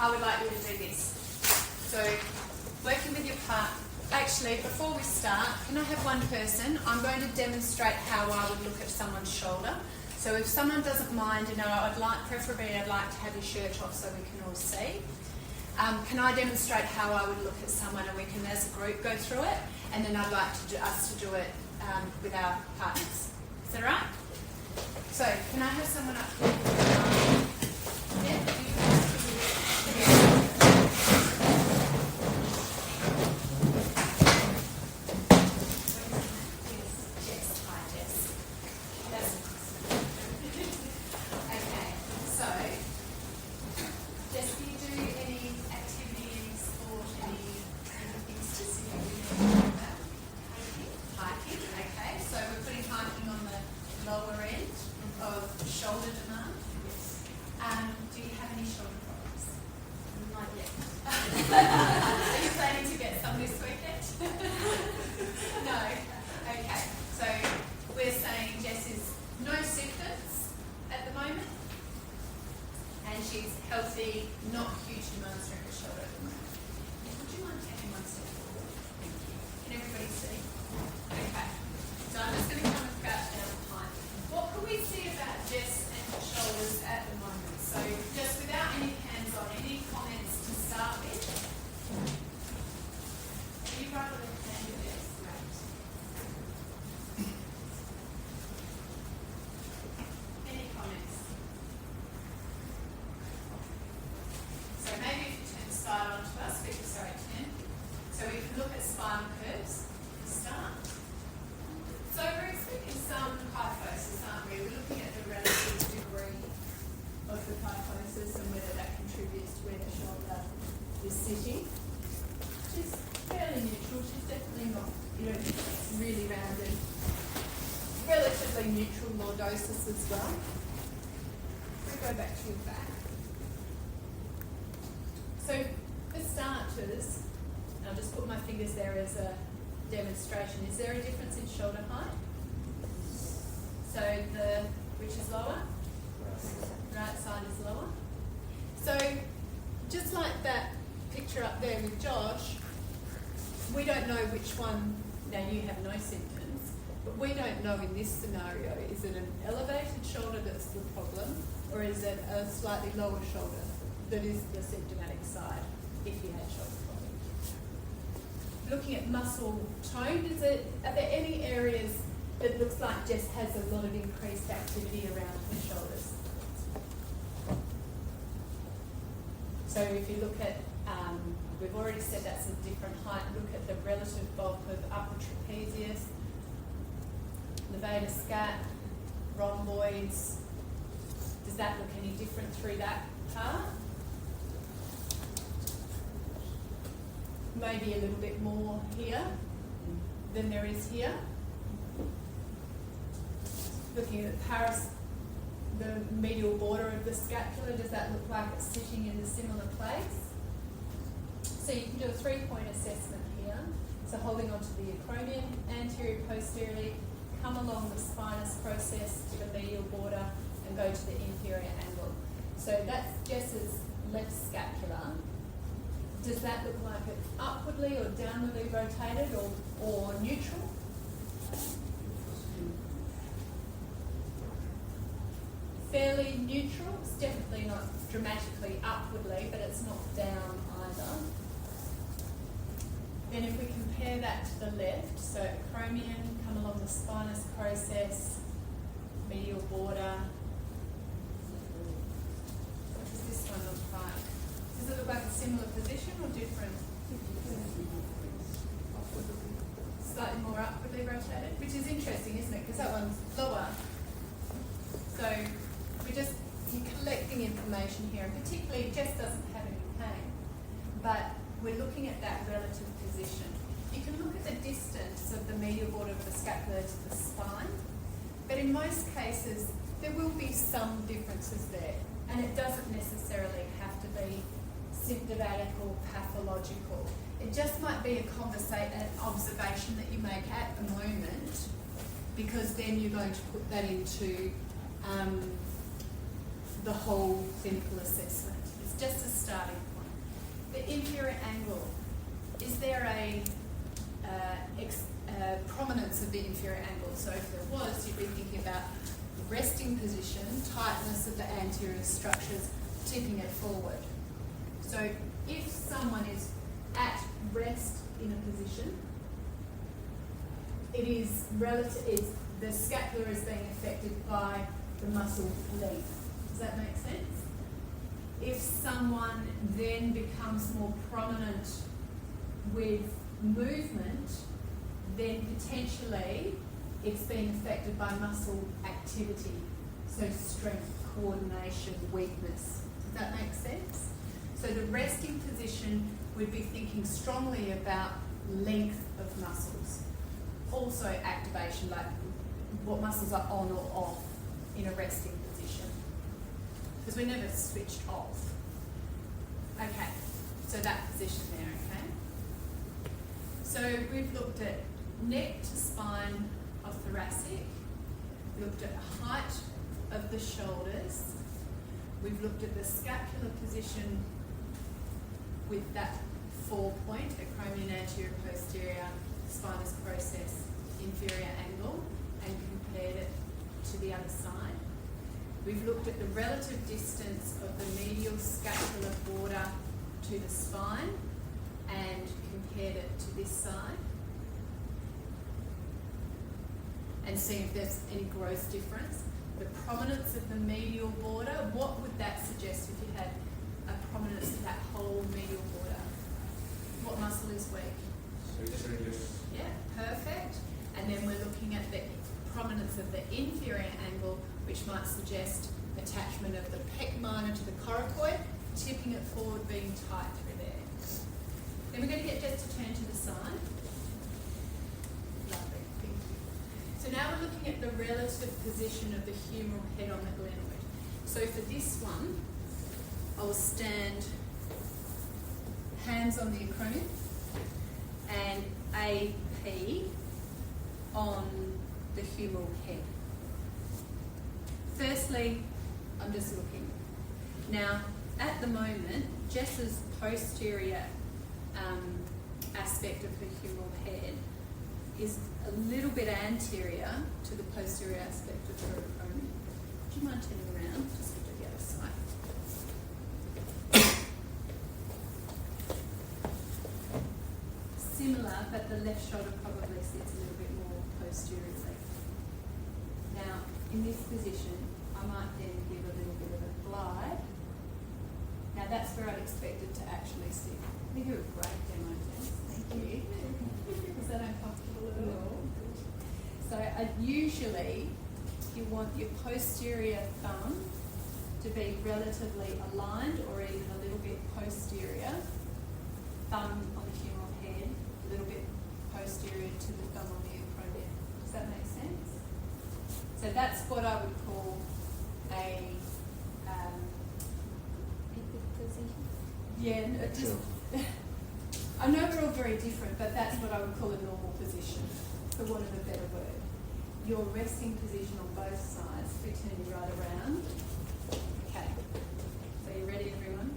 I would like you to do this. So, working with your part. Actually, before we start, can I have one person? I'm going to demonstrate how I would look at someone's shoulder. So if someone doesn't mind, preferably I'd like to have your shirt off so we can all see. Can I demonstrate how I would look at someone, and we can, as a group, go through it? And then I'd like us to do it with our partners. Is that right? So, can I have someone up here? Neutral lordosis as well. We go back to your back. So for starters, I'll just put my fingers there as a demonstration. Is there a difference in shoulder height? So which is lower? Right side is lower. So just like that picture up there with Josh, we don't know which one. Now you have no symptoms. But we don't know in this scenario, is it an elevated shoulder that's the problem, or is it a slightly lower shoulder that is the symptomatic side if you had shoulder problem? Looking at muscle tone, are there any areas that looks like Jess has a lot of increased activity around her shoulders? So if you look at, we've already said that's a different height, look at the relative bulk of upper trapezius, levator scat, rhomboids. Does that look any different through that part? Maybe a little bit more here than there is here. Looking at the medial border of the scapula, does that look like it's sitting in a similar place? So you can do a 3-point assessment here. So holding onto the acromion, anterior, posteriorly, come along the spinous process to the medial border and go to the inferior angle. So that's Jess's left scapula. Does that look like it's upwardly or downwardly rotated or neutral? Fairly neutral. It's definitely not dramatically upwardly, but it's not down either. Then if we compare that to the left, so acromion, come along the spinous process, medial border. What does this one look like? Does it look like a similar position or different? Slightly more upwardly rotated, which is interesting, isn't it? Because that one's lower. So you're collecting information here, and particularly Jess doesn't have any pain, but we're looking at that relative position. You can look at the distance of the medial border of the scapula to the spine, but in most cases there will be some differences there, and it doesn't necessarily have to be symptomatic or pathological. It just might be an observation that you make at the moment, because then you're going to put that into the whole clinical assessment. It's just a starting point. The inferior angle, is there a prominence of the inferior angle? So if there was, you'd be thinking about resting position, tightness of the anterior structures, tipping it forward. So if someone is at rest in a position, it is relative, the scapula is being affected by the muscle length. Does that make sense? If someone then becomes more prominent with movement, then potentially it's being affected by muscle activity. So strength, coordination, weakness. Does that make sense? So the resting position would be thinking strongly about length of muscles. Also activation, like what muscles are on or off in a resting position. Because we're never switched off. Okay, so that position there, okay? So we've looked at neck to spine of thoracic. We looked at the height of the shoulders. We've looked at the scapular position with that 4-point, acromion anterior posterior, spinous process, inferior angle, and compared it to the other side. We've looked at the relative distance of the medial scapular border to the spine and compared it to this side. And see if there's any gross difference. The prominence of the medial border, what would that suggest if you had a prominence of that whole medial border? What muscle is weak? Yeah, perfect. And then we're looking at the prominence of the inferior angle, which might suggest attachment of the pec minor to the coracoid, tipping it forward, being tight through there. Then we're going to get Jess to turn to the side. Lovely, thank you. So now we're looking at the relative position of the humeral head on the glenoid. So for this one, I will stand hands on the acromion and AP on the humeral head. Firstly, I'm just looking. Now, at the moment, Jess's posterior aspect of her humeral head is a little bit anterior to the posterior aspect of her acromion. Do you mind turning around? Just to the other side. Similar, but the left shoulder probably sits a little bit more posteriorly. Now, in this position, I might then give a little bit of a glide. Now that's where I'd expect it to actually sit. I think you're a great demo, Jess. Thank you. Is that uncomfortable at all? So usually you want your posterior thumb to be relatively aligned or even a little bit posterior. Thumb on the humeral head, a little bit posterior to the thumb on the acromion. Does that make sense? So that's what I would call a yeah, just I know we're all very different, but that's what I would call a normal position, for want of a better word. Your resting position on both sides, we turn you right around. Okay. So you ready, everyone?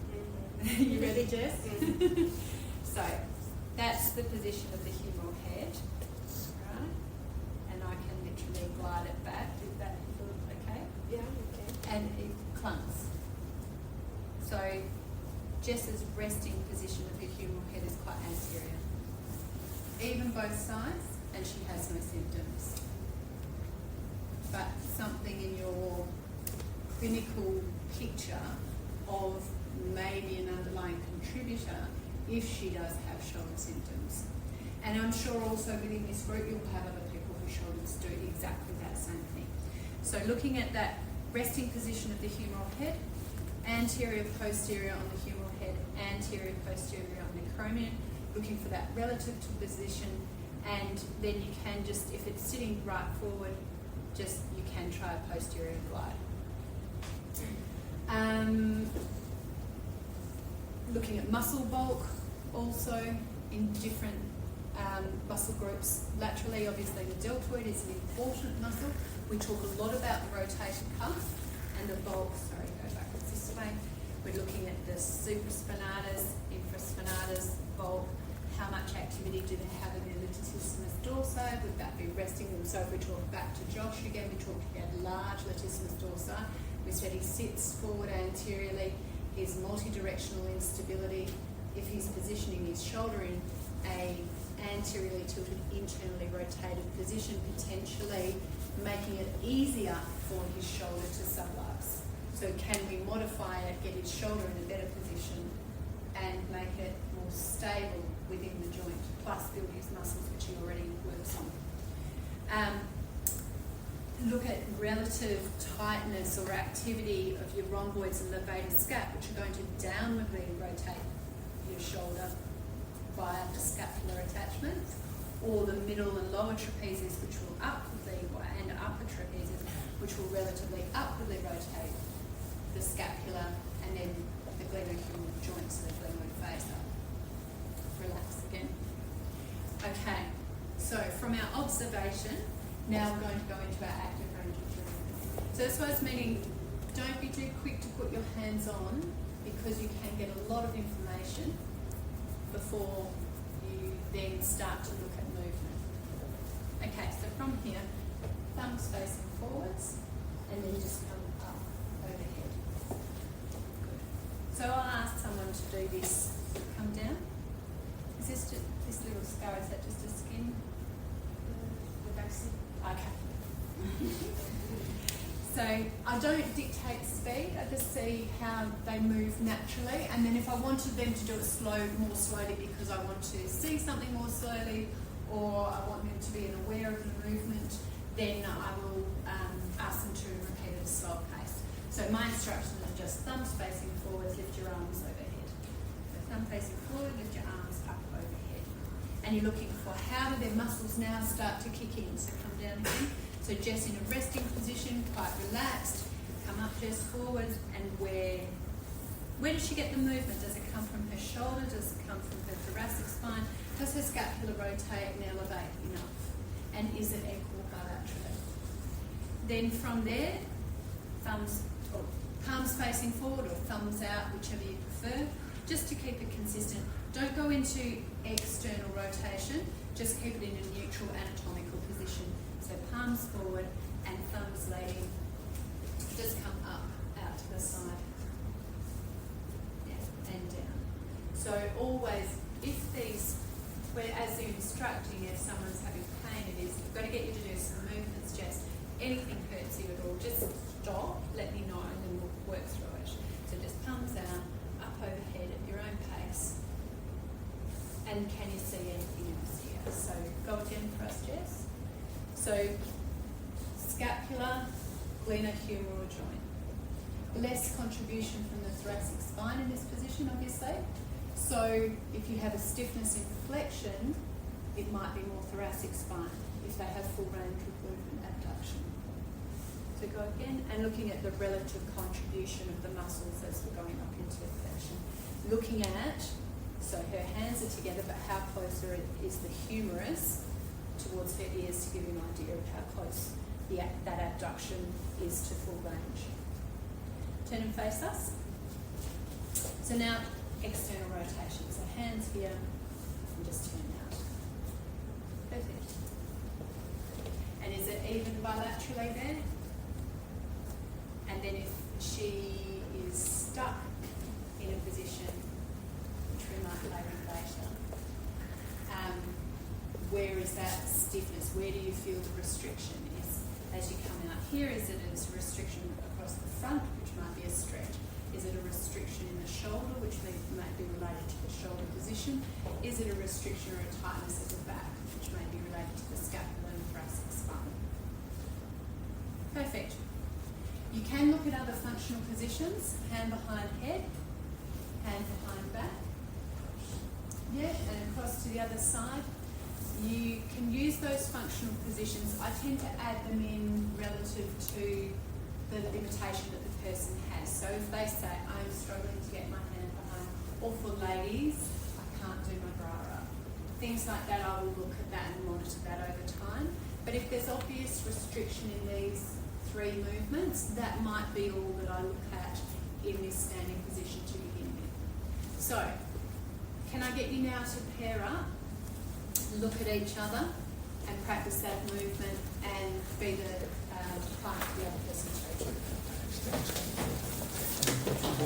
You ready, Jess? So that's the position of the humeral head. Right? And I can literally glide it back. Is that okay? Yeah, okay. And it clunks. So Jess's resting position of her humeral head is quite anterior. Even both sides, and she has no symptoms. But something in your clinical picture of maybe an underlying contributor if she does have shoulder symptoms. And I'm sure also within this group you'll have other people whose shoulders do exactly that same thing. So looking at that resting position of the humeral head, anterior posterior on the humeral head, anterior posterior on the acromion, looking for that relative position, and then you can just, if it's sitting right forward, just you can try a posterior glide. Looking at muscle bulk also in different muscle groups. Laterally, obviously the deltoid is an important muscle. We talk a lot about the rotator cuff, and the bulk, sorry, go backwards this way. We're looking at the supraspinatus, infraspinatus, bulk, how much activity do they have in their latissimus dorsi? Would that be resting them? So if we talk back to Josh again, we talked about large latissimus dorsi. We said he sits forward anteriorly, he's multi-directional instability. If he's positioning his shoulder in a anteriorly tilted, internally rotated position, potentially making it easier for his shoulder to sublux. So can we modify it, get his shoulder in a better position and make it more stable within the joint, plus build his muscles, which he already works on. Look at relative tightness or activity of your rhomboids and levator scap, which are going to downwardly rotate your shoulder via the scapular attachments, or the middle and lower trapezes, which will upwardly, and upper trapezes, which will relatively upwardly rotate the scapula, and then the glenohumeral joints, so the glenoid face up. Relax again. Okay, so from our observation, now we're going to go into our active range of movement. So that's why it's meaning, don't be too quick to put your hands on, because you can get a lot of information before you then start to look at movement. Okay, so from here, thumbs facing forwards, and then just come up overhead. Good. So I'll ask someone to do this. Come down. Is this just, this little scar, is that just a skin? The vaccine? Okay. So I don't dictate speed, I just see how they move naturally, and then if I wanted them to do it more slowly because I want to see something more slowly, or I want them to be aware of the movement, then I will ask them to repeat at a slow pace. So my instructions are just thumbs facing forwards, lift your arms overhead. So thumb facing forward, lift your arms up overhead. And you're looking for how do their muscles now start to kick in. So come down again. So Jess in a resting position, quite relaxed. Come up Jess forwards, and where does she get the movement? Does it come from her shoulder? Does it come from her thoracic spine? Does her scapula rotate and elevate enough? And is it equal bilaterally? Then from there, palms facing forward or thumbs out, whichever you prefer, just to keep it consistent. Don't go into external rotation, just keep it in a neutral anatomical position. So palms forward and thumbs leading, just come up, out to the side, yeah, and down. So always, if these, as you're instructing, if someone's having pain, it is, you've got to get you to do some movements, just anything hurts you at all, just stop, let me know, and then we'll work through it. So just thumbs out, up overhead at your own pace. And can you see anything else here? So go again for us, Jess. So scapula, glenohumeral joint. Less contribution from the thoracic spine in this position, obviously. So if you have a stiffness in flexion, it might be more thoracic spine if they have full range of movement abduction. So go again, and looking at the relative contribution of the muscles as we're going up into flexion. Looking at, so her hands are together, but how close is the humerus towards her ears, to give you an idea of how close that abduction is to full range. Turn and face us. So now external rotation. So hands here and just turn out. Perfect. And is it even bilaterally there? And then if she is stuck in a position, which we might play with later, where is that stiffness? Where do you feel the restriction? As you come out here, is it a restriction across the front, which might be a stretch? Is it a restriction in the shoulder, which might be related to the shoulder position? Is it a restriction or a tightness at the back, which may be related to the scapula and thoracic spine? Perfect. You can look at other functional positions, hand behind head, hand behind back. Yeah, and across to the other side. You can use those functional positions. I tend to add them in relative to the limitation that the person has. So if they say, I'm struggling to get my hand behind, or for ladies, I can't do my bra up. Things like that, I will look at that and monitor that over time. But if there's obvious restriction in these 3 movements, that might be all that I look at in this standing position to begin with. So, can I get you now to pair up, look at each other, and practice that movement and be the